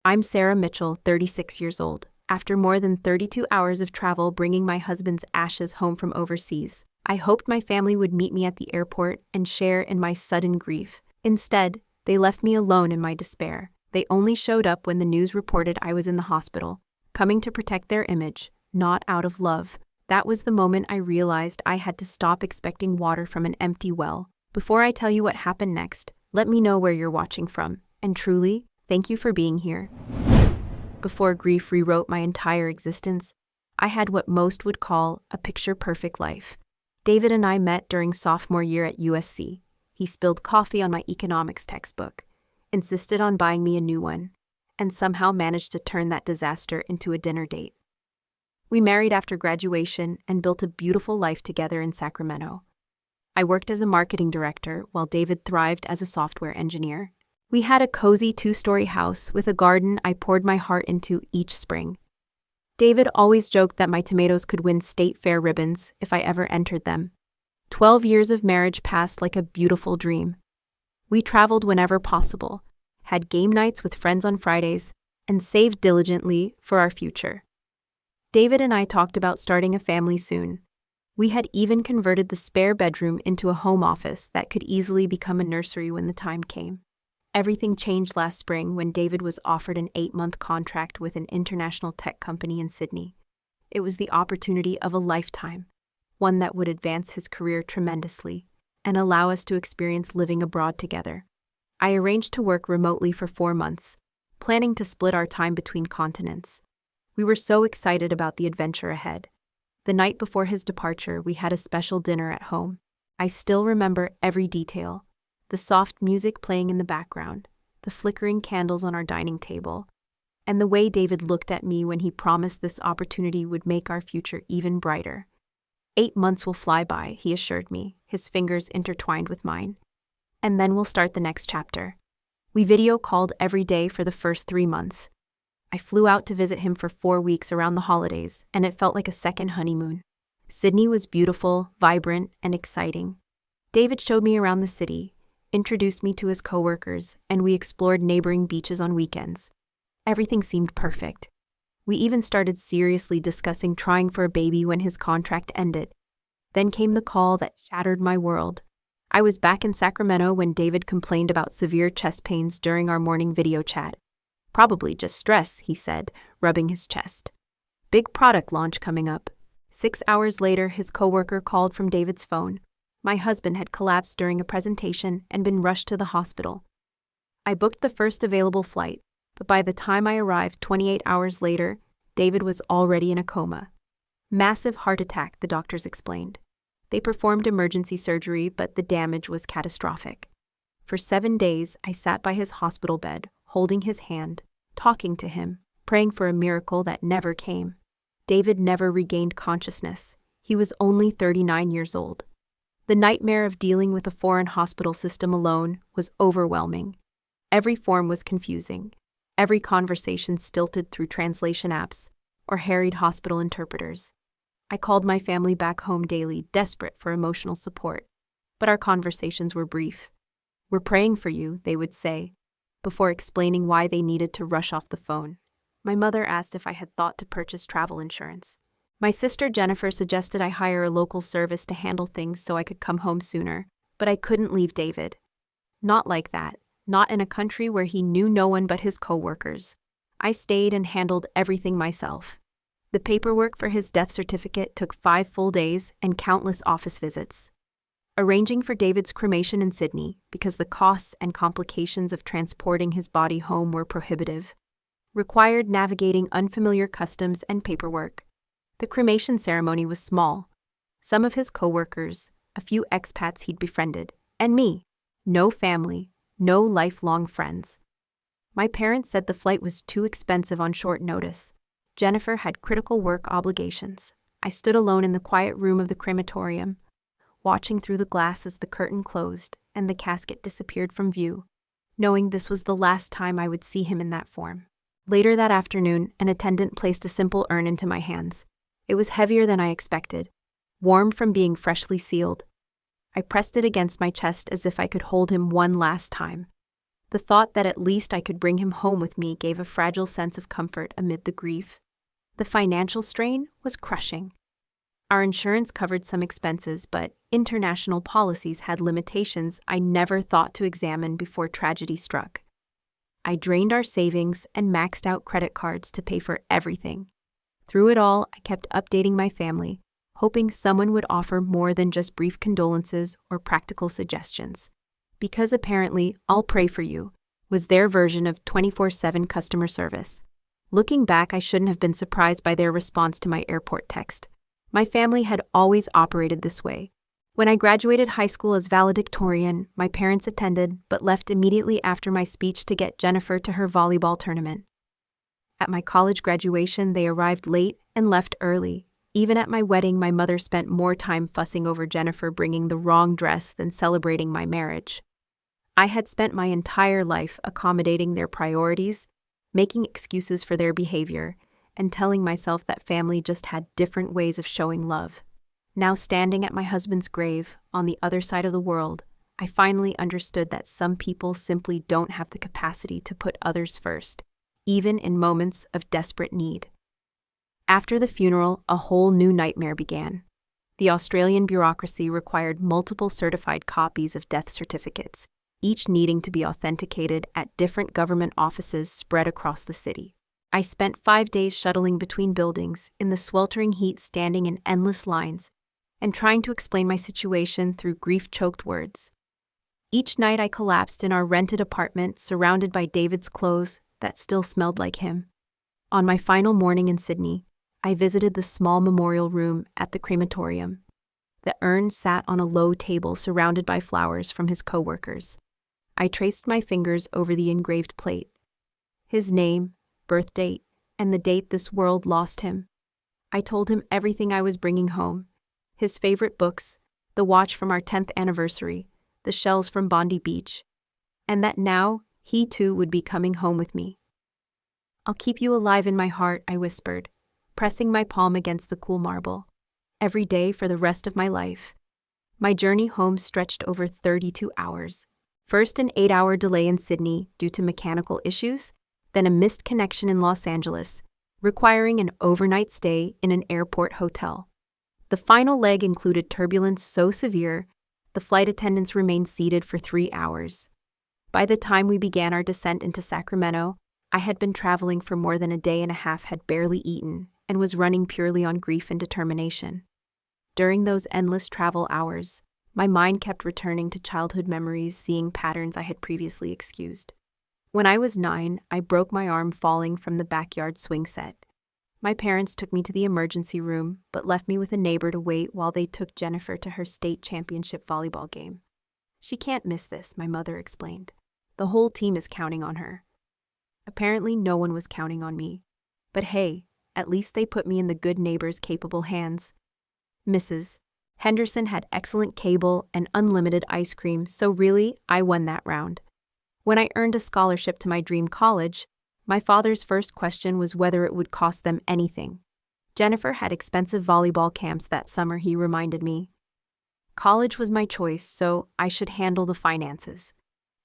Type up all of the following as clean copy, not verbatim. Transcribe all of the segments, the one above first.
I'm Sarah Mitchell, 36 years old. After more than 32 hours of travel bringing my husband's ashes home from overseas, I hoped my family would meet me at the airport and share in my sudden grief. Instead, they left me alone in my despair. They only showed up when the news reported I was in the hospital, coming to protect their image, not out of love. That was the moment I realized I had to stop expecting water from an empty well. Before I tell you what happened next, let me know where you're watching from. And truly, thank you for being here. Before grief rewrote my entire existence, I had what most would call a picture-perfect life. David and I met during sophomore year at USC. He spilled coffee on my economics textbook, insisted on buying me a new one, and somehow managed to turn that disaster into a dinner date. We married after graduation and built a beautiful life together in Sacramento. I worked as a marketing director while David thrived as a software engineer. We had a cozy 2-story house with a garden I poured my heart into each spring. David always joked that my tomatoes could win state fair ribbons if I ever entered them. 12 years of marriage passed like a beautiful dream. We traveled whenever possible, had game nights with friends on Fridays, and saved diligently for our future. David and I talked about starting a family soon. We had even converted the spare bedroom into a home office that could easily become a nursery when the time came. Everything changed last spring when David was offered an 8-month contract with an international tech company in Sydney. It was the opportunity of a lifetime, one that would advance his career tremendously and allow us to experience living abroad together. I arranged to work remotely for 4 months, planning to split our time between continents. We were so excited about the adventure ahead. The night before his departure, we had a special dinner at home. I still remember every detail. The soft music playing in the background, the flickering candles on our dining table, and the way David looked at me when he promised this opportunity would make our future even brighter. 8 months will fly by, he assured me, his fingers intertwined with mine. And then we'll start the next chapter. We video called every day for the first 3 months. I flew out to visit him for 4 weeks around the holidays, and it felt like a second honeymoon. Sydney was beautiful, vibrant, and exciting. David showed me around the city, introduced me to his coworkers, and we explored neighboring beaches on weekends. Everything seemed perfect. We even started seriously discussing trying for a baby when his contract ended. Then came the call that shattered my world. I was back in Sacramento when David complained about severe chest pains during our morning video chat. Probably just stress, he said, rubbing his chest. Big product launch coming up. 6 hours later, his coworker called from David's phone. My husband had collapsed during a presentation and been rushed to the hospital. I booked the first available flight, but by the time I arrived 28 hours later, David was already in a coma. Massive heart attack, the doctors explained. They performed emergency surgery, but the damage was catastrophic. For 7 days, I sat by his hospital bed, holding his hand, talking to him, praying for a miracle that never came. David never regained consciousness. He was only 39 years old. The nightmare of dealing with a foreign hospital system alone was overwhelming. Every form was confusing. Every conversation stilted through translation apps or harried hospital interpreters. I called my family back home daily, desperate for emotional support. But our conversations were brief. "We're praying for you," they would say, before explaining why they needed to rush off the phone. My mother asked if I had thought to purchase travel insurance. My sister Jennifer suggested I hire a local service to handle things so I could come home sooner, but I couldn't leave David. Not like that, not in a country where he knew no one but his coworkers. I stayed and handled everything myself. The paperwork for his death certificate took 5 full days and countless office visits. Arranging for David's cremation in Sydney, because the costs and complications of transporting his body home were prohibitive, required navigating unfamiliar customs and paperwork. The cremation ceremony was small. Some of his coworkers, a few expats he'd befriended, and me. No family, no lifelong friends. My parents said the flight was too expensive on short notice. Jennifer had critical work obligations. I stood alone in the quiet room of the crematorium, watching through the glass as the curtain closed and the casket disappeared from view, knowing this was the last time I would see him in that form. Later that afternoon, an attendant placed a simple urn into my hands. It was heavier than I expected, warm from being freshly sealed. I pressed it against my chest as if I could hold him one last time. The thought that at least I could bring him home with me gave a fragile sense of comfort amid the grief. The financial strain was crushing. Our insurance covered some expenses, but international policies had limitations I never thought to examine before tragedy struck. I drained our savings and maxed out credit cards to pay for everything. Through it all, I kept updating my family, hoping someone would offer more than just brief condolences or practical suggestions. Because apparently, "I'll pray for you" was their version of 24/7 customer service. Looking back, I shouldn't have been surprised by their response to my airport text. My family had always operated this way. When I graduated high school as valedictorian, my parents attended but left immediately after my speech to get Jennifer to her volleyball tournament. At my college graduation, they arrived late and left early. Even at my wedding, my mother spent more time fussing over Jennifer bringing the wrong dress than celebrating my marriage. I had spent my entire life accommodating their priorities, making excuses for their behavior, and telling myself that family just had different ways of showing love. Now standing at my husband's grave, on the other side of the world, I finally understood that some people simply don't have the capacity to put others first, even in moments of desperate need. After the funeral, a whole new nightmare began. The Australian bureaucracy required multiple certified copies of death certificates, each needing to be authenticated at different government offices spread across the city. I spent 5 days shuttling between buildings, in the sweltering heat standing in endless lines, and trying to explain my situation through grief-choked words. Each night I collapsed in our rented apartment surrounded by David's clothes that still smelled like him. On my final morning in Sydney, I visited the small memorial room at the crematorium. The urn sat on a low table surrounded by flowers from his co-workers. I traced my fingers over the engraved plate. His name, birth date, and the date this world lost him. I told him everything I was bringing home. His favorite books, the watch from our 10th anniversary, the shells from Bondi Beach, and that now he too would be coming home with me. "I'll keep you alive in my heart," I whispered, pressing my palm against the cool marble. Every day for the rest of my life. My journey home stretched over 32 hours. First an 8-hour delay in Sydney due to mechanical issues, then a missed connection in Los Angeles, requiring an overnight stay in an airport hotel. The final leg included turbulence so severe, the flight attendants remained seated for 3 hours. By the time we began our descent into Sacramento, I had been traveling for more than a day and a half, had barely eaten, and was running purely on grief and determination. During those endless travel hours, my mind kept returning to childhood memories, seeing patterns I had previously excused. When I was 9, I broke my arm falling from the backyard swing set. My parents took me to the emergency room, but left me with a neighbor to wait while they took Jennifer to her state championship volleyball game. "She can't miss this," my mother explained. "The whole team is counting on her." Apparently no one was counting on me. But hey, at least they put me in the good neighbor's capable hands. Mrs. Henderson had excellent cable and unlimited ice cream, so really, I won that round. When I earned a scholarship to my dream college, my father's first question was whether it would cost them anything. Jennifer had expensive volleyball camps that summer, he reminded me. College was my choice, so I should handle the finances.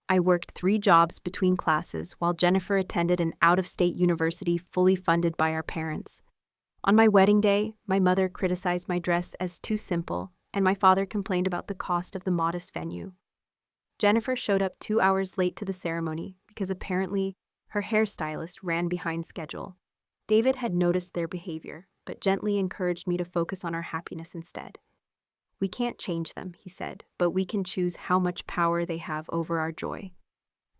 I worked 3 jobs between classes while Jennifer attended an out-of-state university fully funded by our parents. On my wedding day, my mother criticized my dress as too simple, and my father complained about the cost of the modest venue. Jennifer showed up 2 hours late to the ceremony because apparently her hairstylist ran behind schedule. David had noticed their behavior, but gently encouraged me to focus on our happiness instead. "We can't change them," he said, "but we can choose how much power they have over our joy."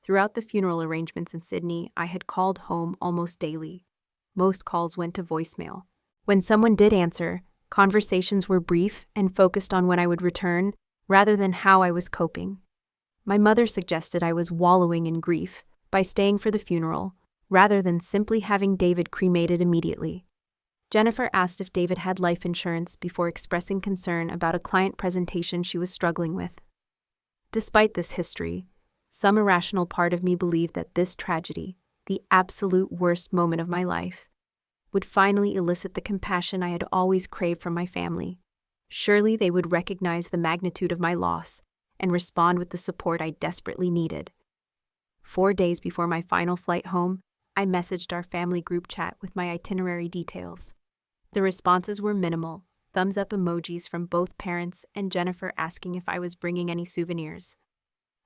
Throughout the funeral arrangements in Sydney, I had called home almost daily. Most calls went to voicemail. When someone did answer, conversations were brief and focused on when I would return, rather than how I was coping. My mother suggested I was wallowing in grief by staying for the funeral, rather than simply having David cremated immediately. Jennifer asked if David had life insurance before expressing concern about a client presentation she was struggling with. Despite this history, some irrational part of me believed that this tragedy, the absolute worst moment of my life, would finally elicit the compassion I had always craved from my family. Surely they would recognize the magnitude of my loss and respond with the support I desperately needed. 4 days before my final flight home, I messaged our family group chat with my itinerary details. The responses were minimal, thumbs up emojis from both parents and Jennifer asking if I was bringing any souvenirs.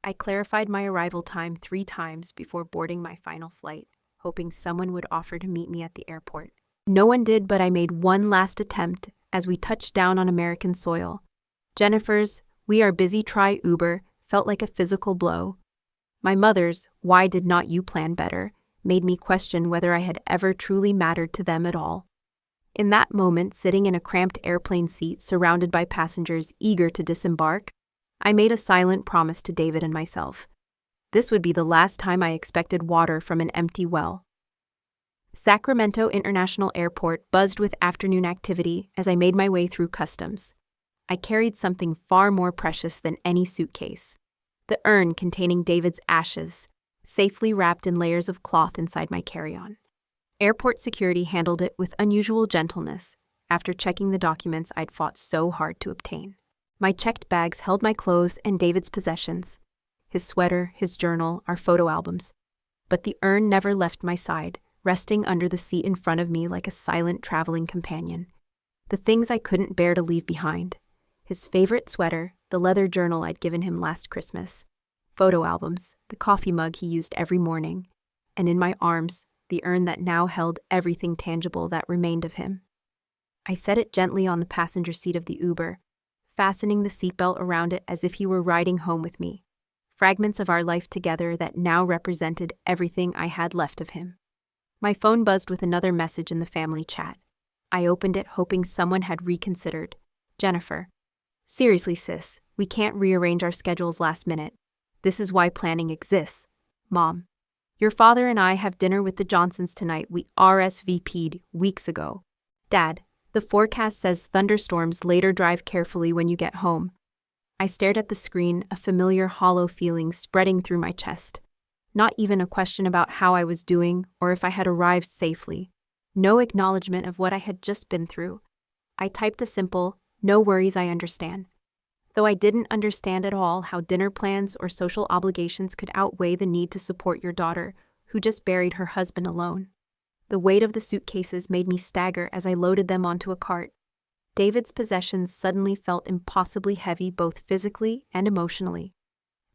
I clarified my arrival time 3 times before boarding my final flight, hoping someone would offer to meet me at the airport. No one did, but I made one last attempt as we touched down on American soil. Jennifer's "We are busy, try Uber" felt like a physical blow. My mother's "Why did not you plan better" made me question whether I had ever truly mattered to them at all. In that moment, sitting in a cramped airplane seat surrounded by passengers eager to disembark, I made a silent promise to David and myself. This would be the last time I expected water from an empty well. Sacramento International Airport buzzed with afternoon activity as I made my way through customs. I carried something far more precious than any suitcase: the urn containing David's ashes, safely wrapped in layers of cloth inside my carry-on. Airport security handled it with unusual gentleness after checking the documents I'd fought so hard to obtain. My checked bags held my clothes and David's possessions: his sweater, his journal, our photo albums. But the urn never left my side, resting under the seat in front of me like a silent traveling companion. The things I couldn't bear to leave behind: his favorite sweater, the leather journal I'd given him last Christmas, photo albums, the coffee mug he used every morning, and in my arms, the urn that now held everything tangible that remained of him. I set it gently on the passenger seat of the Uber, fastening the seatbelt around it as if he were riding home with me, fragments of our life together that now represented everything I had left of him. My phone buzzed with another message in the family chat. I opened it hoping someone had reconsidered. Jennifer: "Seriously, sis, we can't rearrange our schedules last minute. This is why planning exists. Mom: Your father and I have dinner with the Johnsons tonight. We RSVP'd weeks ago. Dad: The forecast says thunderstorms later. Drive carefully when you get home." I stared at the screen, a familiar hollow feeling spreading through my chest. Not even a question about how I was doing or if I had arrived safely. No acknowledgement of what I had just been through. I typed a simple, "No worries, I understand." Though I didn't understand at all how dinner plans or social obligations could outweigh the need to support your daughter, who just buried her husband alone. The weight of the suitcases made me stagger as I loaded them onto a cart. David's possessions suddenly felt impossibly heavy both physically and emotionally.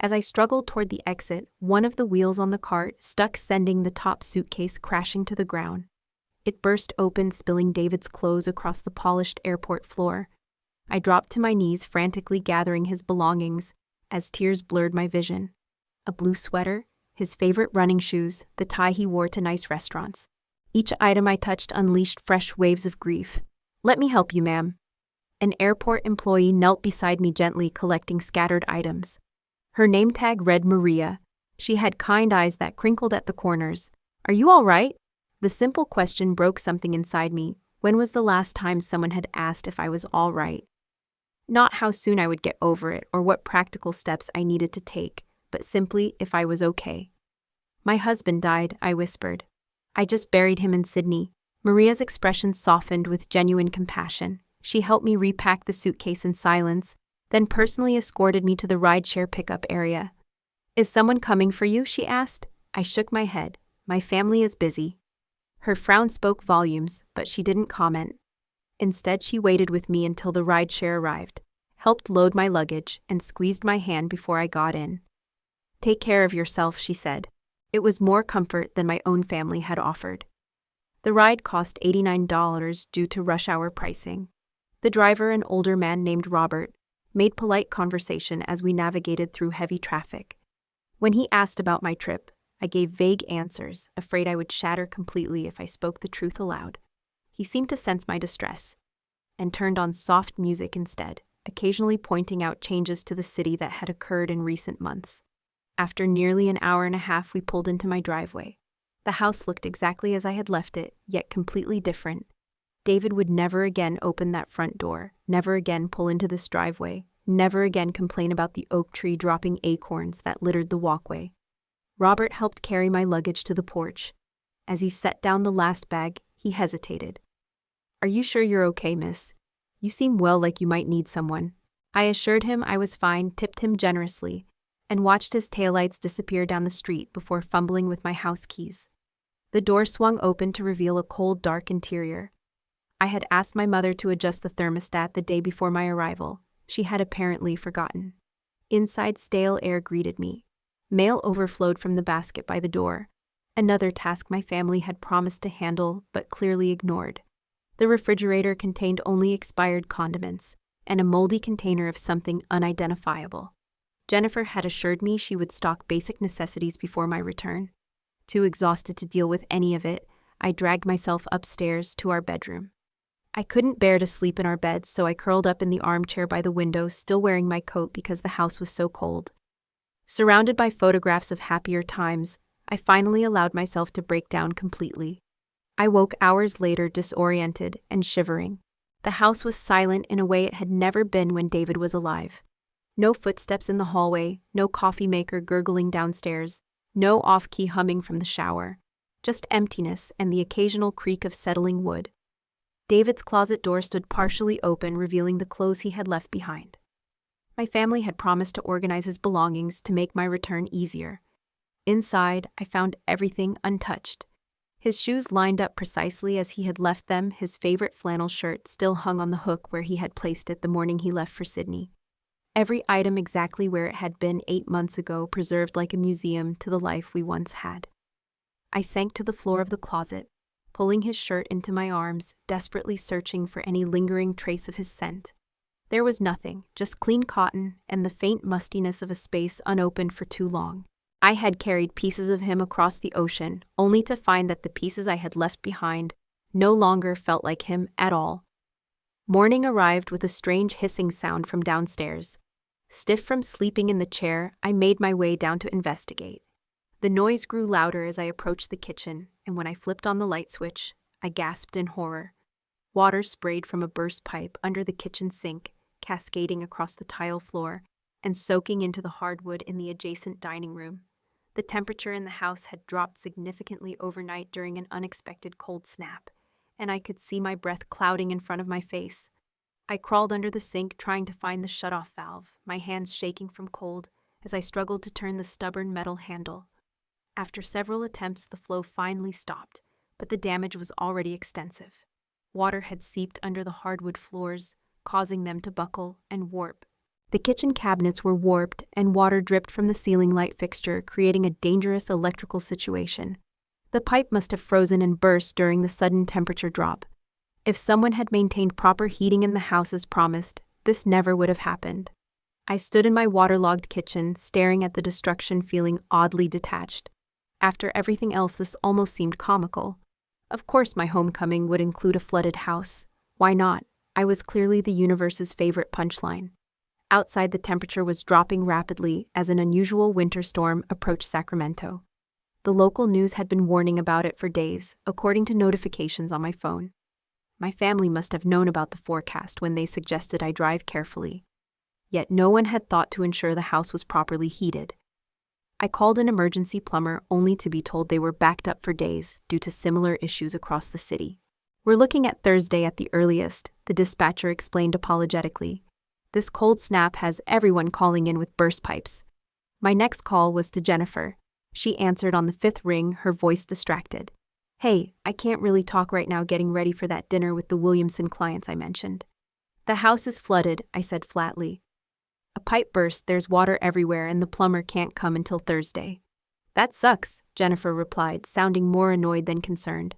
As I struggled toward the exit, one of the wheels on the cart stuck, sending the top suitcase crashing to the ground. It burst open, spilling David's clothes across the polished airport floor. I dropped to my knees, frantically gathering his belongings, as tears blurred my vision. A blue sweater, his favorite running shoes, the tie he wore to nice restaurants. Each item I touched unleashed fresh waves of grief. "Let me help you, ma'am." An airport employee knelt beside me, gently collecting scattered items. Her name tag read Maria. She had kind eyes that crinkled at the corners. "Are you all right?" The simple question broke something inside me. When was the last time someone had asked if I was all right? Not how soon I would get over it or what practical steps I needed to take, but simply if I was okay. "My husband died," I whispered. "I just buried him in Sydney." Maria's expression softened with genuine compassion. She helped me repack the suitcase in silence, then personally escorted me to the rideshare pickup area. "Is someone coming for you?" she asked. I shook my head. "My family is busy." Her frown spoke volumes, but she didn't comment. Instead, she waited with me until the rideshare arrived, helped load my luggage, and squeezed my hand before I got in. "Take care of yourself," she said. It was more comfort than my own family had offered. The ride cost $89 due to rush hour pricing. The driver, an older man named Robert, made polite conversation as we navigated through heavy traffic. When he asked about my trip, I gave vague answers, afraid I would shatter completely if I spoke the truth aloud. He seemed to sense my distress, and turned on soft music instead, occasionally pointing out changes to the city that had occurred in recent months. After nearly an hour and a half, we pulled into my driveway. The house looked exactly as I had left it, yet completely different. David would never again open that front door, never again pull into this driveway, never again complain about the oak tree dropping acorns that littered the walkway. Robert helped carry my luggage to the porch. As he set down the last bag, he hesitated. "Are you sure you're okay, miss? You seem well, like you might need someone." I assured him I was fine, tipped him generously, and watched his taillights disappear down the street before fumbling with my house keys. The door swung open to reveal a cold, dark interior. I had asked my mother to adjust the thermostat the day before my arrival. She had apparently forgotten. Inside, stale air greeted me. Mail overflowed from the basket by the door. Another task my family had promised to handle but clearly ignored. The refrigerator contained only expired condiments and a moldy container of something unidentifiable. Jennifer had assured me she would stock basic necessities before my return. Too exhausted to deal with any of it, I dragged myself upstairs to our bedroom. I couldn't bear to sleep in our beds, so I curled up in the armchair by the window, still wearing my coat because the house was so cold. Surrounded by photographs of happier times, I finally allowed myself to break down completely. I woke hours later disoriented and shivering. The house was silent in a way it had never been when David was alive. No footsteps in the hallway, no coffee maker gurgling downstairs, no off-key humming from the shower. Just emptiness and the occasional creak of settling wood. David's closet door stood partially open, revealing the clothes he had left behind. My family had promised to organize his belongings to make my return easier. Inside, I found everything untouched. His shoes lined up precisely as he had left them, his favorite flannel shirt still hung on the hook where he had placed it the morning he left for Sydney. Every item exactly where it had been 8 months ago, preserved like a museum to the life we once had. I sank to the floor of the closet, pulling his shirt into my arms, desperately searching for any lingering trace of his scent. There was nothing, just clean cotton and the faint mustiness of a space unopened for too long. I had carried pieces of him across the ocean, only to find that the pieces I had left behind no longer felt like him at all. Morning arrived with a strange hissing sound from downstairs. Stiff from sleeping in the chair, I made my way down to investigate. The noise grew louder as I approached the kitchen, and when I flipped on the light switch, I gasped in horror. Water sprayed from a burst pipe under the kitchen sink, cascading across the tile floor and soaking into the hardwood in the adjacent dining room. The temperature in the house had dropped significantly overnight during an unexpected cold snap, and I could see my breath clouding in front of my face. I crawled under the sink trying to find the shutoff valve, my hands shaking from cold as I struggled to turn the stubborn metal handle. After several attempts, the flow finally stopped, but the damage was already extensive. Water had seeped under the hardwood floors, causing them to buckle and warp. The kitchen cabinets were warped, and water dripped from the ceiling light fixture, creating a dangerous electrical situation. The pipe must have frozen and burst during the sudden temperature drop. If someone had maintained proper heating in the house as promised, this never would have happened. I stood in my waterlogged kitchen, staring at the destruction, feeling oddly detached. After everything else, this almost seemed comical. Of course my homecoming would include a flooded house. Why not? I was clearly the universe's favorite punchline. Outside, the temperature was dropping rapidly as an unusual winter storm approached Sacramento. The local news had been warning about it for days, according to notifications on my phone. My family must have known about the forecast when they suggested I drive carefully. Yet no one had thought to ensure the house was properly heated. I called an emergency plumber only to be told they were backed up for days due to similar issues across the city. "We're looking at Thursday at the earliest," the dispatcher explained apologetically. "This cold snap has everyone calling in with burst pipes." My next call was to Jennifer. She answered on the 5th ring, her voice distracted. "Hey, I can't really talk right now, getting ready for that dinner with the Williamson clients I mentioned." "The house is flooded," I said flatly. "A pipe burst, there's water everywhere, and the plumber can't come until Thursday." "That sucks," Jennifer replied, sounding more annoyed than concerned.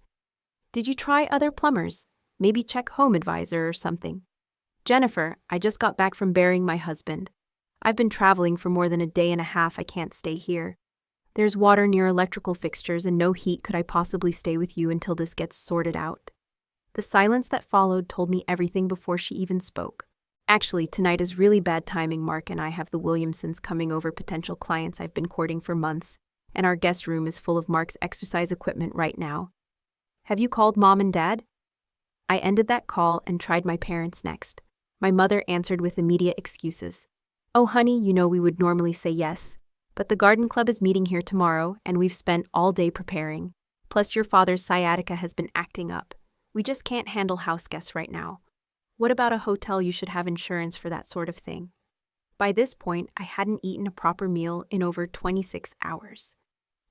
"Did you try other plumbers? Maybe check Home Advisor or something." "Jennifer, I just got back from burying my husband. I've been traveling for more than a day and a half. I can't stay here. There's water near electrical fixtures and no heat. Could I possibly stay with you until this gets sorted out?" The silence that followed told me everything before she even spoke. "Actually, tonight is really bad timing. Mark and I have the Williamsons coming over, potential clients I've been courting for months, and our guest room is full of Mark's exercise equipment right now. Have you called Mom and Dad?" I ended that call and tried my parents next. My mother answered with immediate excuses. "Oh honey, you know we would normally say yes, but the garden club is meeting here tomorrow and we've spent all day preparing. Plus your father's sciatica has been acting up. We just can't handle house guests right now. What about a hotel? You should have insurance for that sort of thing." By this point, I hadn't eaten a proper meal in over 26 hours.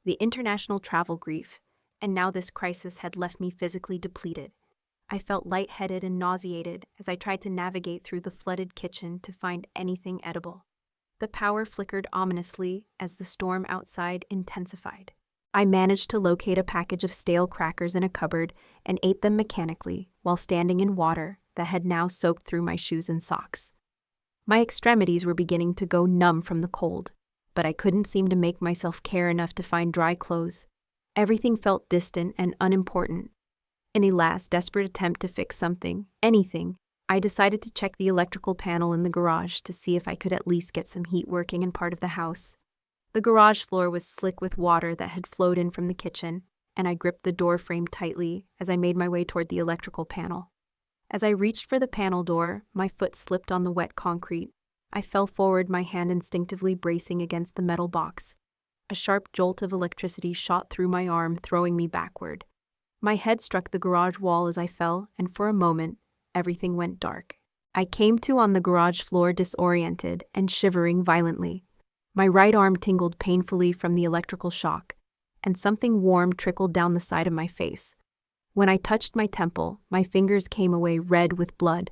The international travel grief, and now this crisis had left me physically depleted. I felt lightheaded and nauseated as I tried to navigate through the flooded kitchen to find anything edible. The power flickered ominously as the storm outside intensified. I managed to locate a package of stale crackers in a cupboard and ate them mechanically while standing in water that had now soaked through my shoes and socks. My extremities were beginning to go numb from the cold, but I couldn't seem to make myself care enough to find dry clothes. Everything felt distant and unimportant. In a last desperate attempt to fix something, anything, I decided to check the electrical panel in the garage to see if I could at least get some heat working in part of the house. The garage floor was slick with water that had flowed in from the kitchen, and I gripped the door frame tightly as I made my way toward the electrical panel. As I reached for the panel door, my foot slipped on the wet concrete. I fell forward, my hand instinctively bracing against the metal box. A sharp jolt of electricity shot through my arm, throwing me backward. My head struck the garage wall as I fell, and for a moment, everything went dark. I came to on the garage floor disoriented and shivering violently. My right arm tingled painfully from the electrical shock, and something warm trickled down the side of my face. When I touched my temple, my fingers came away red with blood.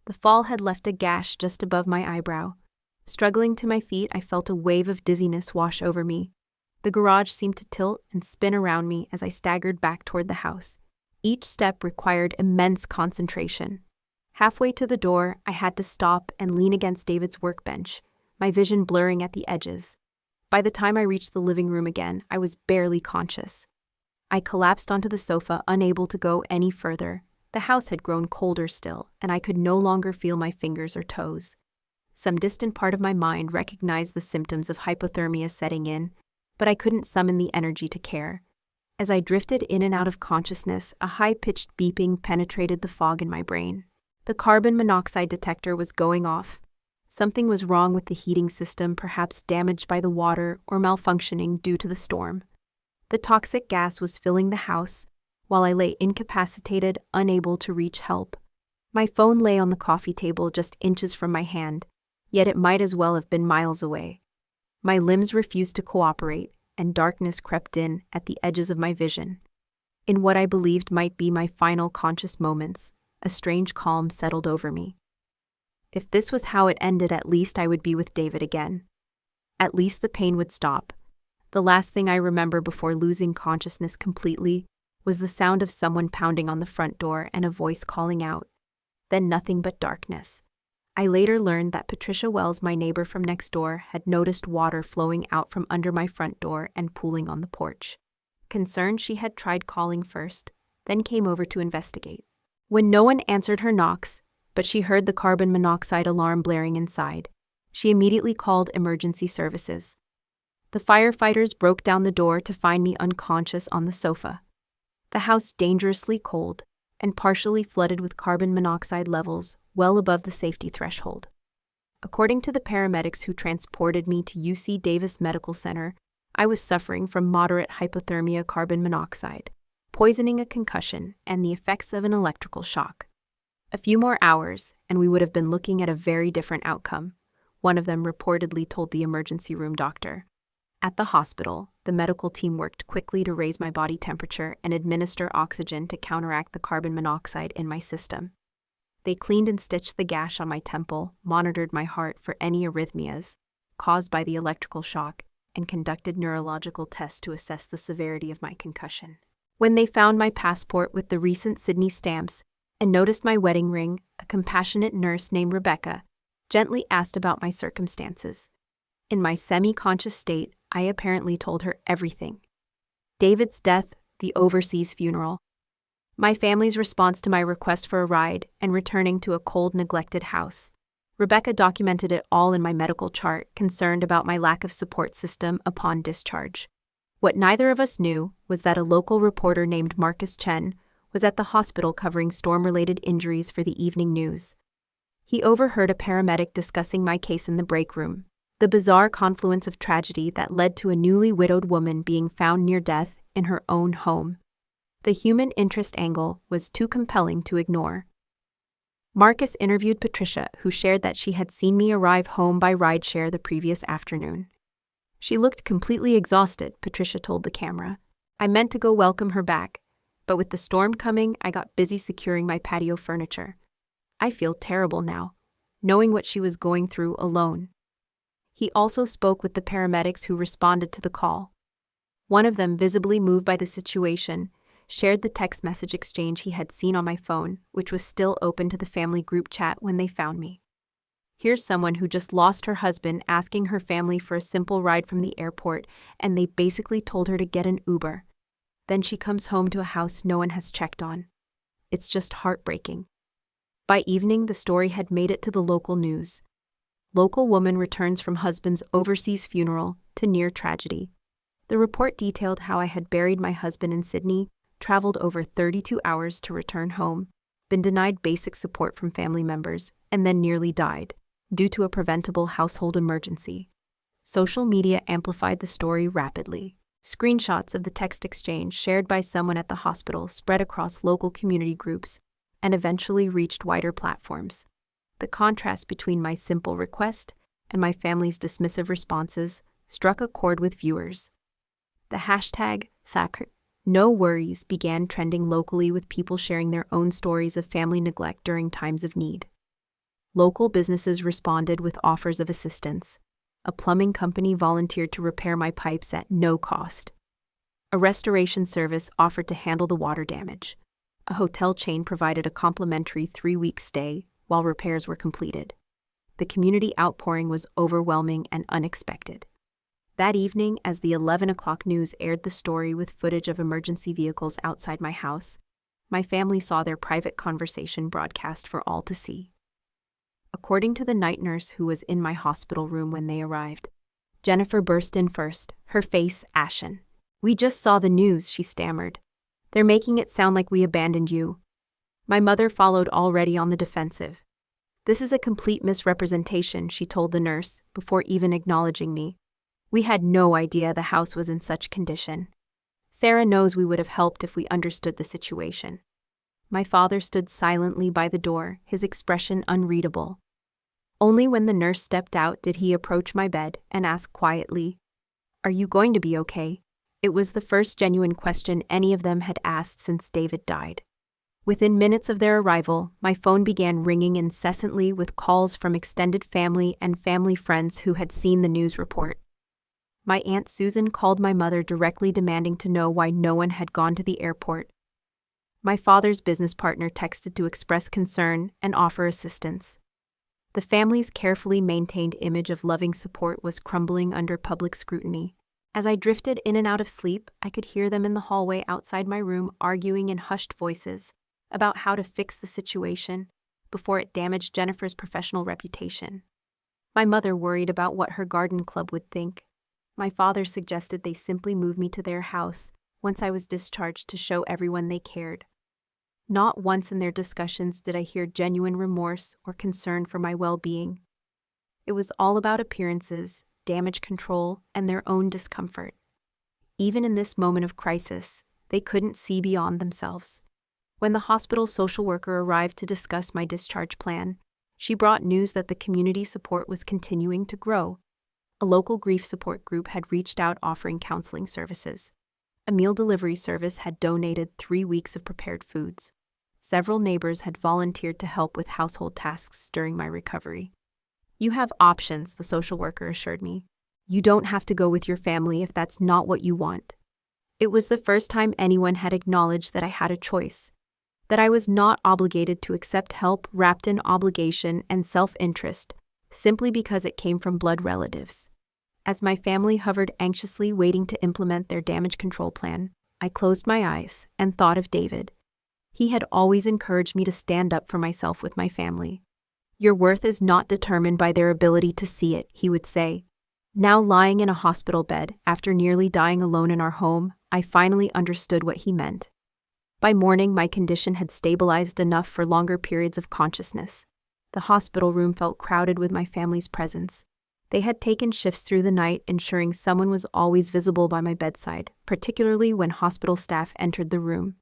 The fall had left a gash just above my eyebrow. Struggling to my feet, I felt a wave of dizziness wash over me. The garage seemed to tilt and spin around me as I staggered back toward the house. Each step required immense concentration. Halfway to the door, I had to stop and lean against David's workbench, my vision blurring at the edges. By the time I reached the living room again, I was barely conscious. I collapsed onto the sofa, unable to go any further. The house had grown colder still, and I could no longer feel my fingers or toes. Some distant part of my mind recognized the symptoms of hypothermia setting in, but I couldn't summon the energy to care. As I drifted in and out of consciousness, a high-pitched beeping penetrated the fog in my brain. The carbon monoxide detector was going off. Something was wrong with the heating system, perhaps damaged by the water or malfunctioning due to the storm. The toxic gas was filling the house, while I lay incapacitated, unable to reach help. My phone lay on the coffee table just inches from my hand, yet it might as well have been miles away. My limbs refused to cooperate, and darkness crept in at the edges of my vision. In what I believed might be my final conscious moments, a strange calm settled over me. If this was how it ended, at least I would be with David again. At least the pain would stop. The last thing I remember before losing consciousness completely was the sound of someone pounding on the front door and a voice calling out. Then nothing but darkness. I later learned that Patricia Wells, my neighbor from next door, had noticed water flowing out from under my front door and pooling on the porch. Concerned, she had tried calling first, then came over to investigate. When no one answered her knocks, but she heard the carbon monoxide alarm blaring inside, she immediately called emergency services. The firefighters broke down the door to find me unconscious on the sofa. The house dangerously cold and partially flooded with carbon monoxide levels well above the safety threshold. According to the paramedics who transported me to UC Davis Medical Center, I was suffering from moderate hypothermia carbon monoxide, poisoning, a concussion, and the effects of an electrical shock. A few more hours, and we would have been looking at a very different outcome, one of them reportedly told the emergency room doctor. At the hospital, the medical team worked quickly to raise my body temperature and administer oxygen to counteract the carbon monoxide in my system. They cleaned and stitched the gash on my temple, monitored my heart for any arrhythmias caused by the electrical shock, and conducted neurological tests to assess the severity of my concussion. When they found my passport with the recent Sydney stamps and noticed my wedding ring, a compassionate nurse named Rebecca gently asked about my circumstances. In my semi-conscious state, I apparently told her everything. David's death, the overseas funeral, my family's response to my request for a ride, and returning to a cold, neglected house. Rebecca documented it all in my medical chart, concerned about my lack of support system upon discharge. What neither of us knew was that a local reporter named Marcus Chen was at the hospital covering storm-related injuries for the evening news. He overheard a paramedic discussing my case in the break room, the bizarre confluence of tragedy that led to a newly widowed woman being found near death in her own home. The human interest angle was too compelling to ignore. Marcus interviewed Patricia, who shared that she had seen me arrive home by rideshare the previous afternoon. She looked completely exhausted, Patricia told the camera. I meant to go welcome her back, but with the storm coming, I got busy securing my patio furniture. I feel terrible now, knowing what she was going through alone. He also spoke with the paramedics who responded to the call. One of them, visibly moved by the situation, shared the text message exchange he had seen on my phone, which was still open to the family group chat when they found me. Here's someone who just lost her husband asking her family for a simple ride from the airport, and they basically told her to get an Uber. Then she comes home to a house no one has checked on. It's just heartbreaking. By evening, the story had made it to the local news. Local woman returns from husband's overseas funeral to near tragedy. The report detailed how I had buried my husband in Sydney, traveled over 32 hours to return home, been denied basic support from family members, and then nearly died, due to a preventable household emergency. Social media amplified the story rapidly. Screenshots of the text exchange shared by someone at the hospital spread across local community groups and eventually reached wider platforms. The contrast between my simple request and my family's dismissive responses struck a chord with viewers. The hashtag No Worries began trending locally, with people sharing their own stories of family neglect during times of need. Local businesses responded with offers of assistance. A plumbing company volunteered to repair my pipes at no cost. A restoration service offered to handle the water damage. A hotel chain provided a complimentary 3-week stay while repairs were completed. The community outpouring was overwhelming and unexpected. That evening, as the 11 o'clock news aired the story with footage of emergency vehicles outside my house, my family saw their private conversation broadcast for all to see. According to the night nurse who was in my hospital room when they arrived, Jennifer burst in first, her face ashen. "We just saw the news," she stammered. "They're making it sound like we abandoned you." My mother followed, already on the defensive. "This is a complete misrepresentation," she told the nurse, before even acknowledging me. "We had no idea the house was in such condition. Sarah knows we would have helped if we understood the situation." My father stood silently by the door, his expression unreadable. Only when the nurse stepped out did he approach my bed and ask quietly, "Are you going to be okay?" It was the first genuine question any of them had asked since David died. Within minutes of their arrival, my phone began ringing incessantly with calls from extended family and family friends who had seen the news report. My Aunt Susan called my mother directly, demanding to know why no one had gone to the airport. My father's business partner texted to express concern and offer assistance. The family's carefully maintained image of loving support was crumbling under public scrutiny. As I drifted in and out of sleep, I could hear them in the hallway outside my room arguing in hushed voices about how to fix the situation before it damaged Jennifer's professional reputation. My mother worried about what her garden club would think. My father suggested they simply move me to their house once I was discharged to show everyone they cared. Not once in their discussions did I hear genuine remorse or concern for my well-being. It was all about appearances, damage control, and their own discomfort. Even in this moment of crisis, they couldn't see beyond themselves. When the hospital social worker arrived to discuss my discharge plan, she brought news that the community support was continuing to grow. A local grief support group had reached out offering counseling services. A meal delivery service had donated 3 weeks of prepared foods. Several neighbors had volunteered to help with household tasks during my recovery. "You have options," the social worker assured me. "You don't have to go with your family if that's not what you want." It was the first time anyone had acknowledged that I had a choice, that I was not obligated to accept help wrapped in obligation and self-interest simply because it came from blood relatives. As my family hovered anxiously waiting to implement their damage control plan, I closed my eyes and thought of David. He had always encouraged me to stand up for myself with my family. "Your worth is not determined by their ability to see it," he would say. Now lying in a hospital bed, after nearly dying alone in our home, I finally understood what he meant. By morning, my condition had stabilized enough for longer periods of consciousness. The hospital room felt crowded with my family's presence. They had taken shifts through the night, ensuring someone was always visible by my bedside, particularly when hospital staff entered the room.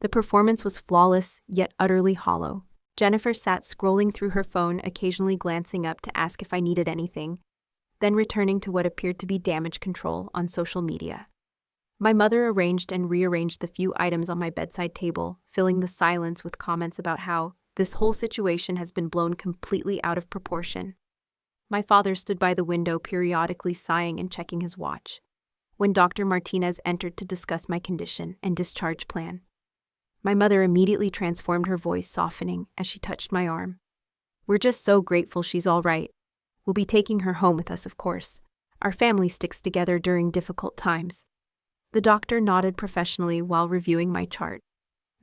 The performance was flawless, yet utterly hollow. Jennifer sat scrolling through her phone, occasionally glancing up to ask if I needed anything, then returning to what appeared to be damage control on social media. My mother arranged and rearranged the few items on my bedside table, filling the silence with comments about how this whole situation has been blown completely out of proportion. My father stood by the window, periodically sighing and checking his watch, when Dr. Martinez entered to discuss my condition and discharge plan. My mother immediately transformed, her voice softening as she touched my arm. "We're just so grateful she's all right. We'll be taking her home with us, of course. Our family sticks together during difficult times." The doctor nodded professionally while reviewing my chart.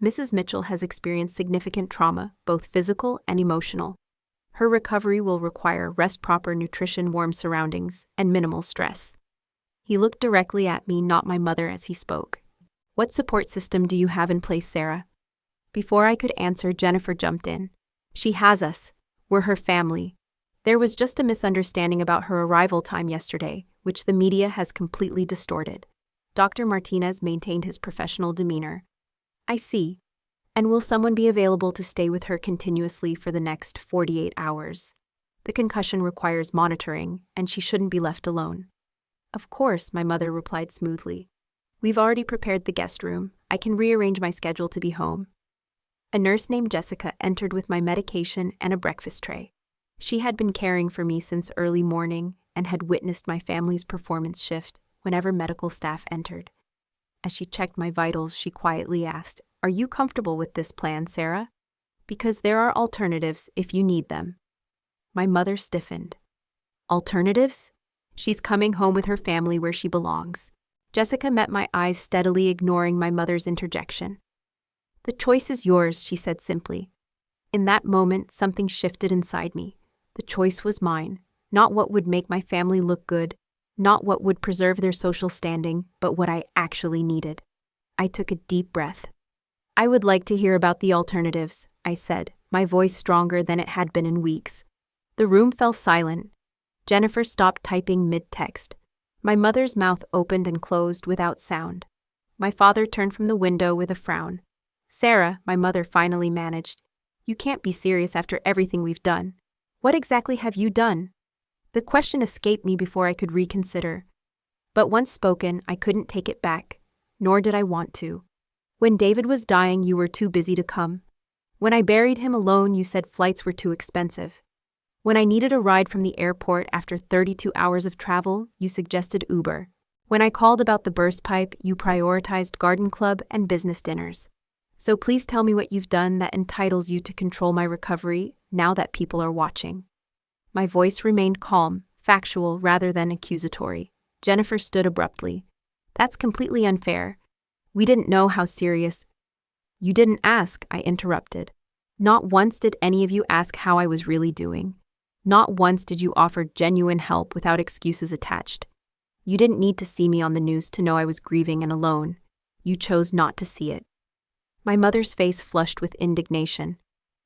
"Mrs. Mitchell has experienced significant trauma, both physical and emotional. Her recovery will require rest, proper nutrition, warm surroundings, and minimal stress." He looked directly at me, not my mother, as he spoke. "What support system do you have in place, Sarah?" Before I could answer, Jennifer jumped in. "She has us. We're her family. There was just a misunderstanding about her arrival time yesterday, which the media has completely distorted." Dr. Martinez maintained his professional demeanor. "I see. And will someone be available to stay with her continuously for the next 48 hours? The concussion requires monitoring, and she shouldn't be left alone." "Of course," my mother replied smoothly. "We've already prepared the guest room. I can rearrange my schedule to be home." A nurse named Jessica entered with my medication and a breakfast tray. She had been caring for me since early morning and had witnessed my family's performance shift whenever medical staff entered. As she checked my vitals, she quietly asked, "Are you comfortable with this plan, Sarah? Because there are alternatives if you need them." My mother stiffened. "Alternatives? She's coming home with her family where she belongs." Jessica met my eyes steadily, ignoring my mother's interjection. "The choice is yours," she said simply. In that moment, something shifted inside me. The choice was mine, not what would make my family look good, not what would preserve their social standing, but what I actually needed. I took a deep breath. "I would like to hear about the alternatives," I said, my voice stronger than it had been in weeks. The room fell silent. Jennifer stopped typing mid-text. My mother's mouth opened and closed without sound. My father turned from the window with a frown. "Sarah," my mother finally managed, "you can't be serious after everything we've done. What exactly have you done?" The question escaped me before I could reconsider. But once spoken, I couldn't take it back, nor did I want to. "When David was dying, you were too busy to come. When I buried him alone, you said flights were too expensive. When I needed a ride from the airport after 32 hours of travel, you suggested Uber. When I called about the burst pipe, you prioritized garden club and business dinners. So please tell me what you've done that entitles you to control my recovery now that people are watching." My voice remained calm, factual rather than accusatory. Jennifer stood abruptly. "That's completely unfair. We didn't know how serious—" "You didn't ask," I interrupted. "Not once did any of you ask how I was really doing. Not once did you offer genuine help without excuses attached. You didn't need to see me on the news to know I was grieving and alone. You chose not to see it." My mother's face flushed with indignation.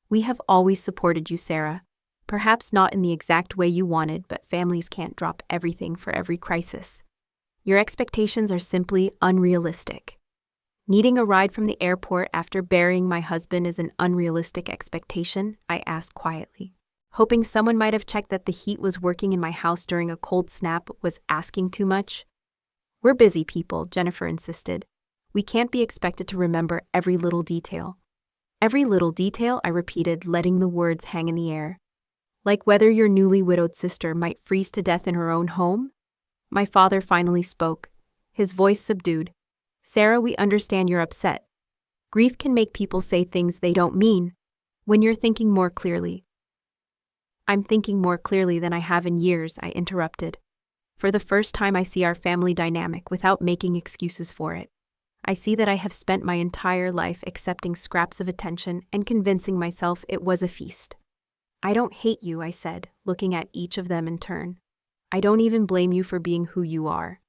"We have always supported you, Sarah. Perhaps not in the exact way you wanted, but families can't drop everything for every crisis. Your expectations are simply unrealistic. Needing a ride from the airport after burying my husband is an unrealistic expectation," I asked quietly. Hoping someone might have checked that the heat was working in my house during a cold snap was asking too much. "We're busy people," Jennifer insisted. "We can't be expected to remember every little detail." "Every little detail," I repeated, letting the words hang in the air. "Like whether your newly widowed sister might freeze to death in her own home?" My father finally spoke, his voice subdued. "Sarah, we understand you're upset. Grief can make people say things they don't mean. When you're thinking more clearly—" "I'm thinking more clearly than I have in years," I interrupted. "For the first time, I see our family dynamic without making excuses for it. I see that I have spent my entire life accepting scraps of attention and convincing myself it was a feast. I don't hate you," I said, looking at each of them in turn. "I don't even blame you for being who you are.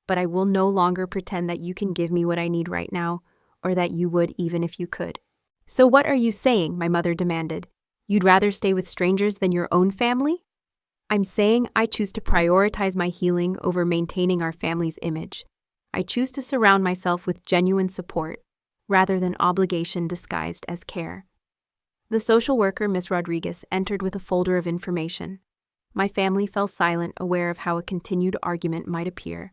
But I will no longer pretend that you can give me what I need right now, or that you would even if you could." "So what are you saying?" my mother demanded. "You'd rather stay with strangers than your own family?" "I'm saying I choose to prioritize my healing over maintaining our family's image. I choose to surround myself with genuine support, rather than obligation disguised as care." The social worker, Miss Rodriguez, entered with a folder of information. My family fell silent, aware of how a continued argument might appear.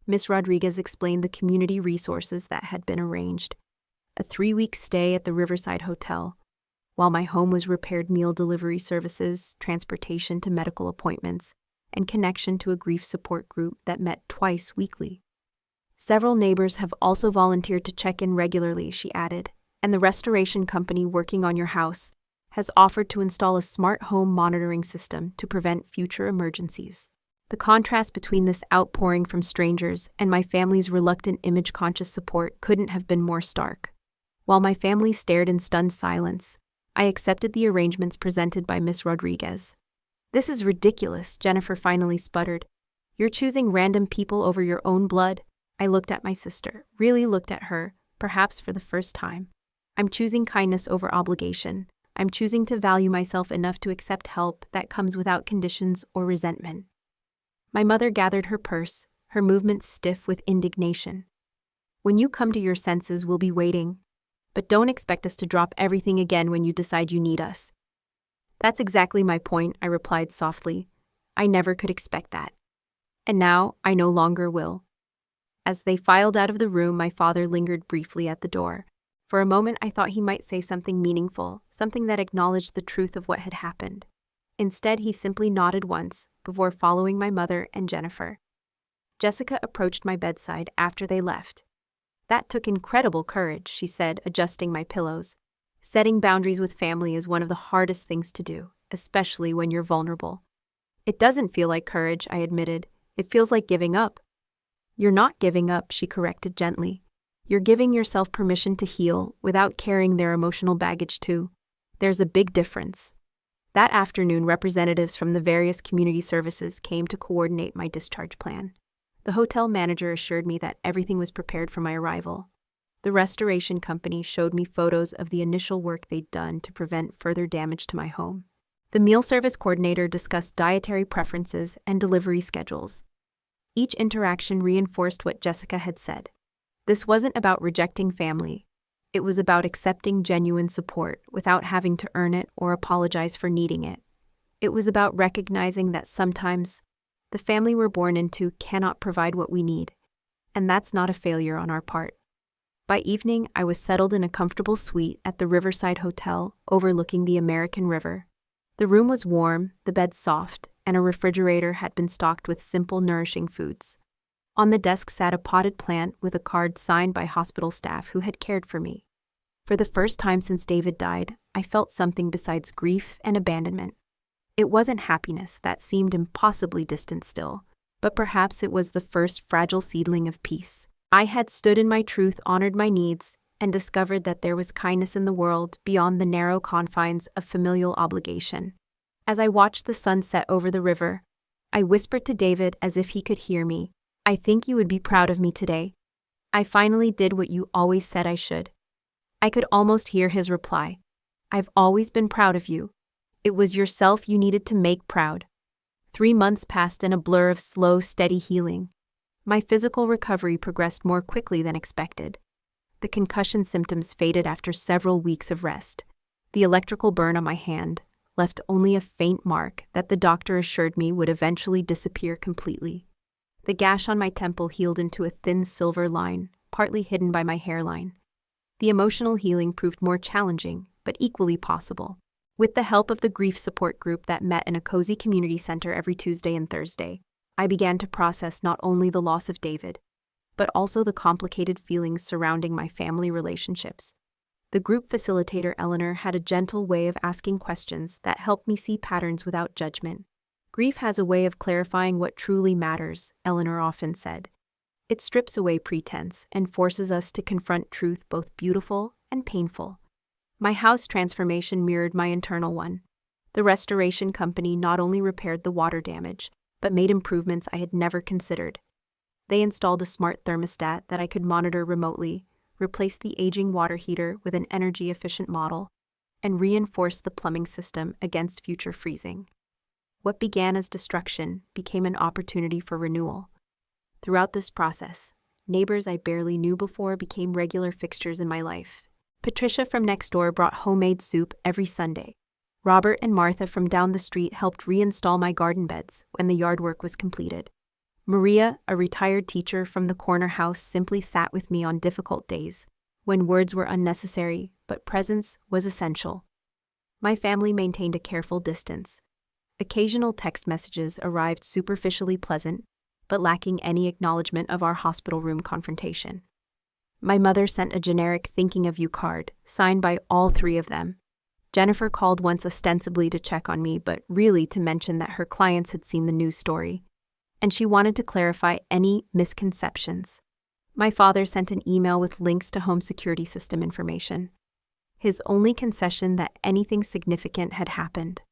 Miss Rodriguez explained the community resources that had been arranged. A 3-week stay at the Riverside Hotel, while my home was repaired meal delivery services, transportation to medical appointments, and connection to a grief support group that met twice weekly. Several neighbors have also volunteered to check in regularly, she added, and the restoration company working on your house has offered to install a smart home monitoring system to prevent future emergencies. The contrast between this outpouring from strangers and my family's reluctant image-conscious support couldn't have been more stark. While my family stared in stunned silence, I accepted the arrangements presented by Miss Rodriguez. "This is ridiculous," Jennifer finally sputtered. "You're choosing random people over your own blood." I looked at my sister, really looked at her, perhaps for the first time. "I'm choosing kindness over obligation. I'm choosing to value myself enough to accept help that comes without conditions or resentment." My mother gathered her purse, her movements stiff with indignation. "When you come to your senses, we'll be waiting. But don't expect us to drop everything again when you decide you need us." "That's exactly my point," I replied softly. "I never could expect that. And now I no longer will." As they filed out of the room, my father lingered briefly at the door. For a moment, I thought he might say something meaningful, something that acknowledged the truth of what had happened. Instead, he simply nodded once, before following my mother and Jennifer. Jessica approached my bedside after they left. "That took incredible courage," she said, adjusting my pillows. "Setting boundaries with family is one of the hardest things to do, especially when you're vulnerable." "It doesn't feel like courage," I admitted. "It feels like giving up." "You're not giving up," she corrected gently. "You're giving yourself permission to heal without carrying their emotional baggage too. There's a big difference." That afternoon, representatives from the various community services came to coordinate my discharge plan. The hotel manager assured me that everything was prepared for my arrival. The restoration company showed me photos of the initial work they'd done to prevent further damage to my home. The meal service coordinator discussed dietary preferences and delivery schedules. Each interaction reinforced what Jessica had said. This wasn't about rejecting family. It was about accepting genuine support without having to earn it or apologize for needing it. It was about recognizing that sometimes the family we're born into cannot provide what we need, and that's not a failure on our part. By evening, I was settled in a comfortable suite at the Riverside Hotel overlooking the American River. The room was warm, the bed soft, and a refrigerator had been stocked with simple, nourishing foods. On the desk sat a potted plant with a card signed by hospital staff who had cared for me. For the first time since David died, I felt something besides grief and abandonment. It wasn't happiness that seemed impossibly distant still, but perhaps it was the first fragile seedling of peace. I had stood in my truth, honored my needs, and discovered that there was kindness in the world beyond the narrow confines of familial obligation. As I watched the sun set over the river, I whispered to David as if he could hear me, "I think you would be proud of me today. I finally did what you always said I should." I could almost hear his reply, "I've always been proud of you. It was yourself you needed to make proud." 3 months passed in a blur of slow, steady healing. My physical recovery progressed more quickly than expected. The concussion symptoms faded after several weeks of rest. The electrical burn on my hand left only a faint mark that the doctor assured me would eventually disappear completely. The gash on my temple healed into a thin silver line, partly hidden by my hairline. The emotional healing proved more challenging, but equally possible. With the help of the grief support group that met in a cozy community center every Tuesday and Thursday, I began to process not only the loss of David, but also the complicated feelings surrounding my family relationships. The group facilitator, Eleanor, had a gentle way of asking questions that helped me see patterns without judgment. "Grief has a way of clarifying what truly matters," Eleanor often said. "It strips away pretense and forces us to confront truth, both beautiful and painful." My house transformation mirrored my internal one. The restoration company not only repaired the water damage, but made improvements I had never considered. They installed a smart thermostat that I could monitor remotely, replaced the aging water heater with an energy-efficient model, and reinforced the plumbing system against future freezing. What began as destruction became an opportunity for renewal. Throughout this process, neighbors I barely knew before became regular fixtures in my life. Patricia from next door brought homemade soup every Sunday. Robert and Martha from down the street helped reinstall my garden beds when the yard work was completed. Maria, a retired teacher from the corner house, simply sat with me on difficult days, when words were unnecessary, but presence was essential. My family maintained a careful distance. Occasional text messages arrived superficially pleasant, but lacking any acknowledgement of our hospital room confrontation. My mother sent a generic thinking of you card, signed by all three of them. Jennifer called once ostensibly to check on me, but really to mention that her clients had seen the news story, and she wanted to clarify any misconceptions. My father sent an email with links to home security system information. His only concession that anything significant had happened.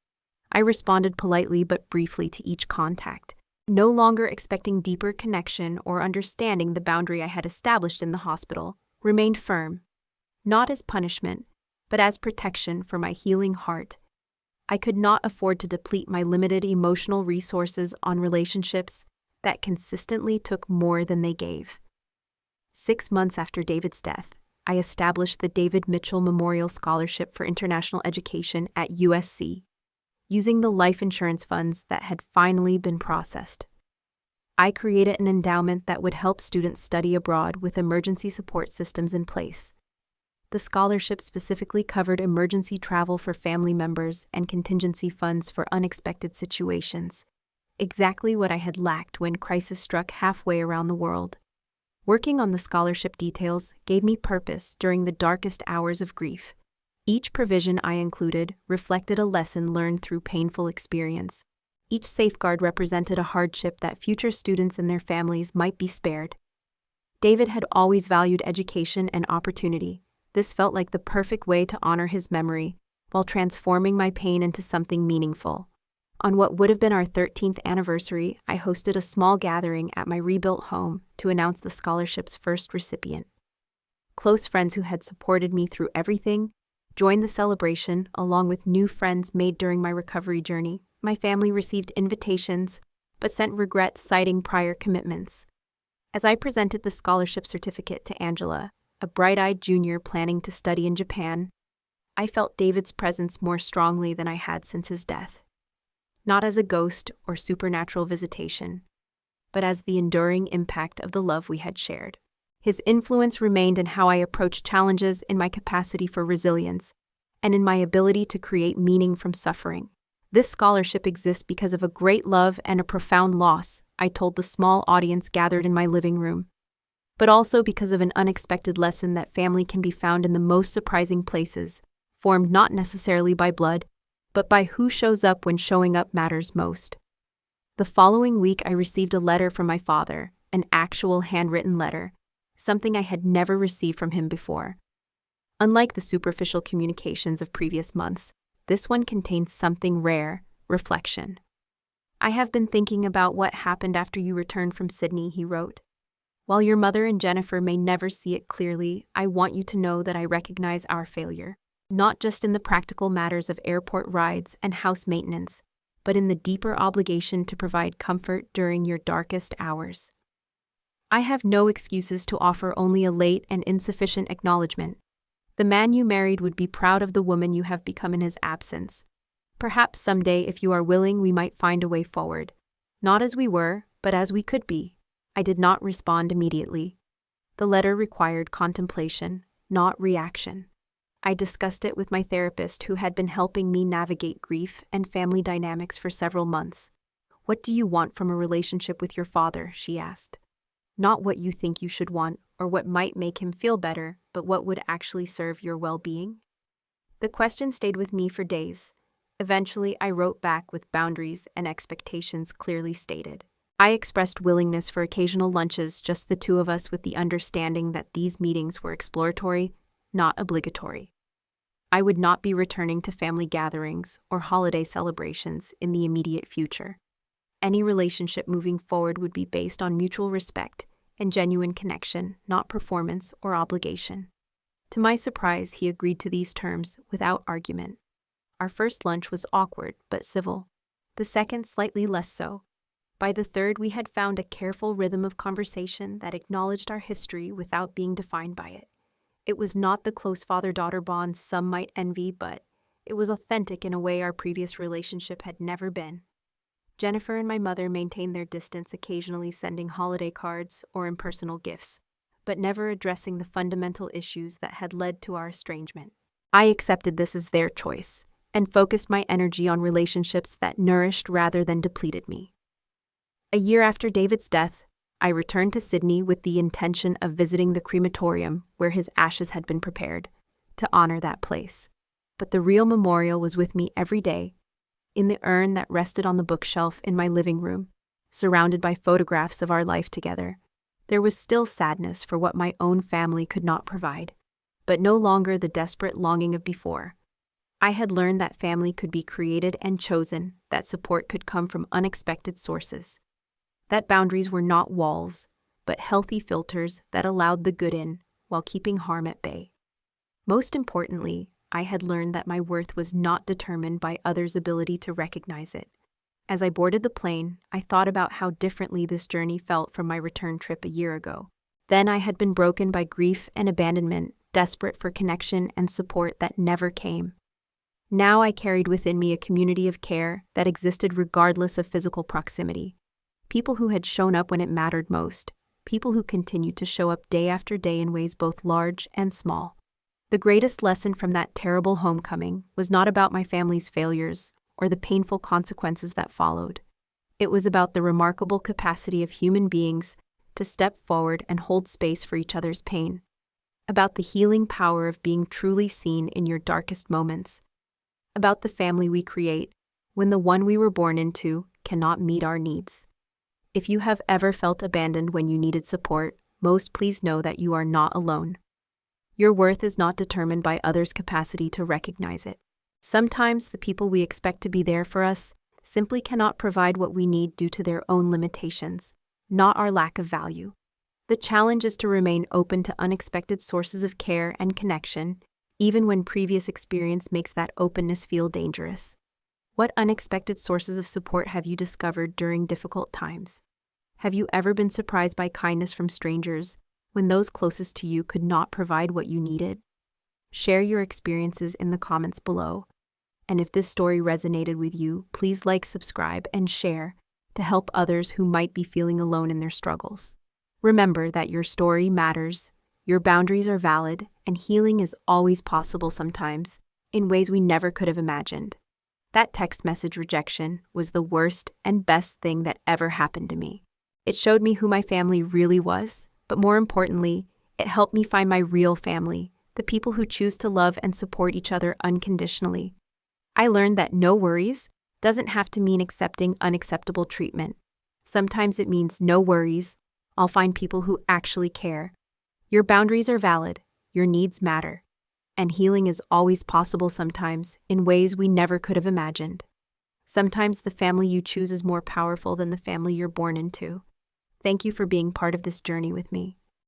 I responded politely but briefly to each contact, no longer expecting deeper connection or understanding the boundary I had established in the hospital, remained firm, not as punishment, but as protection for my healing heart. I could not afford to deplete my limited emotional resources on relationships that consistently took more than they gave. 6 months after David's death, I established the David Mitchell Memorial Scholarship for International Education at USC, using the life insurance funds that had finally been processed. I created an endowment that would help students study abroad with emergency support systems in place. The scholarship specifically covered emergency travel for family members and contingency funds for unexpected situations, exactly what I had lacked when crisis struck halfway around the world. Working on the scholarship details gave me purpose during the darkest hours of grief. Each provision I included reflected a lesson learned through painful experience. Each safeguard represented a hardship that future students and their families might be spared. David had always valued education and opportunity. This felt like the perfect way to honor his memory, while transforming my pain into something meaningful. On what would have been our 13th anniversary, I hosted a small gathering at my rebuilt home to announce the scholarship's first recipient. Close friends who had supported me through everything joined the celebration, along with new friends made during my recovery journey. My family received invitations, but sent regrets citing prior commitments. As I presented the scholarship certificate to Angela, a bright-eyed junior planning to study in Japan, I felt David's presence more strongly than I had since his death. Not as a ghost or supernatural visitation, but as the enduring impact of the love we had shared. His influence remained in how I approached challenges, in my capacity for resilience, and in my ability to create meaning from suffering. This scholarship exists because of a great love and a profound loss, I told the small audience gathered in my living room, but also because of an unexpected lesson that family can be found in the most surprising places, formed not necessarily by blood, but by who shows up when showing up matters most. The following week, I received a letter from my father, an actual handwritten letter, something I had never received from him before. Unlike the superficial communications of previous months, this one contained something rare: reflection. "I have been thinking about what happened after you returned from Sydney," he wrote. "While your mother and Jennifer may never see it clearly, I want you to know that I recognize our failure, not just in the practical matters of airport rides and house maintenance, but in the deeper obligation to provide comfort during your darkest hours. I have no excuses to offer, only a late and insufficient acknowledgement. The man you married would be proud of the woman you have become in his absence. Perhaps someday, if you are willing, we might find a way forward. Not as we were, but as we could be." I did not respond immediately. The letter required contemplation, not reaction. I discussed it with my therapist, who had been helping me navigate grief and family dynamics for several months. "What do you want from a relationship with your father?" she asked. "Not what you think you should want or what might make him feel better, but what would actually serve your well-being?" The question stayed with me for days. Eventually, I wrote back with boundaries and expectations clearly stated. I expressed willingness for occasional lunches, just the two of us, with the understanding that these meetings were exploratory, not obligatory. I would not be returning to family gatherings or holiday celebrations in the immediate future. Any relationship moving forward would be based on mutual respect and genuine connection, not performance or obligation. To my surprise, he agreed to these terms without argument. Our first lunch was awkward but civil. The second slightly less so. By the third, we had found a careful rhythm of conversation that acknowledged our history without being defined by it. It was not the close father-daughter bond some might envy, but it was authentic in a way our previous relationship had never been. Jennifer and my mother maintained their distance, occasionally sending holiday cards or impersonal gifts, but never addressing the fundamental issues that had led to our estrangement. I accepted this as their choice and focused my energy on relationships that nourished rather than depleted me. A year after David's death, I returned to Sydney with the intention of visiting the crematorium where his ashes had been prepared, to honor that place. But the real memorial was with me every day, in the urn that rested on the bookshelf in my living room, surrounded by photographs of our life together. There was still sadness for what my own family could not provide, but no longer the desperate longing of before. I had learned that family could be created and chosen, that support could come from unexpected sources, that boundaries were not walls, but healthy filters that allowed the good in while keeping harm at bay. Most importantly, I had learned that my worth was not determined by others' ability to recognize it. As I boarded the plane, I thought about how differently this journey felt from my return trip a year ago. Then I had been broken by grief and abandonment, desperate for connection and support that never came. Now I carried within me a community of care that existed regardless of physical proximity. People who had shown up when it mattered most. People who continued to show up day after day in ways both large and small. The greatest lesson from that terrible homecoming was not about my family's failures or the painful consequences that followed. It was about the remarkable capacity of human beings to step forward and hold space for each other's pain. About the healing power of being truly seen in your darkest moments. About the family we create when the one we were born into cannot meet our needs. If you have ever felt abandoned when you needed support, most please know that you are not alone. Your worth is not determined by others' capacity to recognize it. Sometimes the people we expect to be there for us simply cannot provide what we need due to their own limitations, not our lack of value. The challenge is to remain open to unexpected sources of care and connection, even when previous experience makes that openness feel dangerous. What unexpected sources of support have you discovered during difficult times? Have you ever been surprised by kindness from strangers when those closest to you could not provide what you needed? Share your experiences in the comments below. And if this story resonated with you, please like, subscribe, and share to help others who might be feeling alone in their struggles. Remember that your story matters, your boundaries are valid, and healing is always possible sometimes, in ways we never could have imagined. That text message rejection was the worst and best thing that ever happened to me. It showed me who my family really was, but more importantly, it helped me find my real family, the people who choose to love and support each other unconditionally. I learned that no worries doesn't have to mean accepting unacceptable treatment. Sometimes it means no worries, I'll find people who actually care. Your boundaries are valid, your needs matter. And healing is always possible sometimes, in ways we never could have imagined. Sometimes the family you choose is more powerful than the family you're born into. Thank you for being part of this journey with me.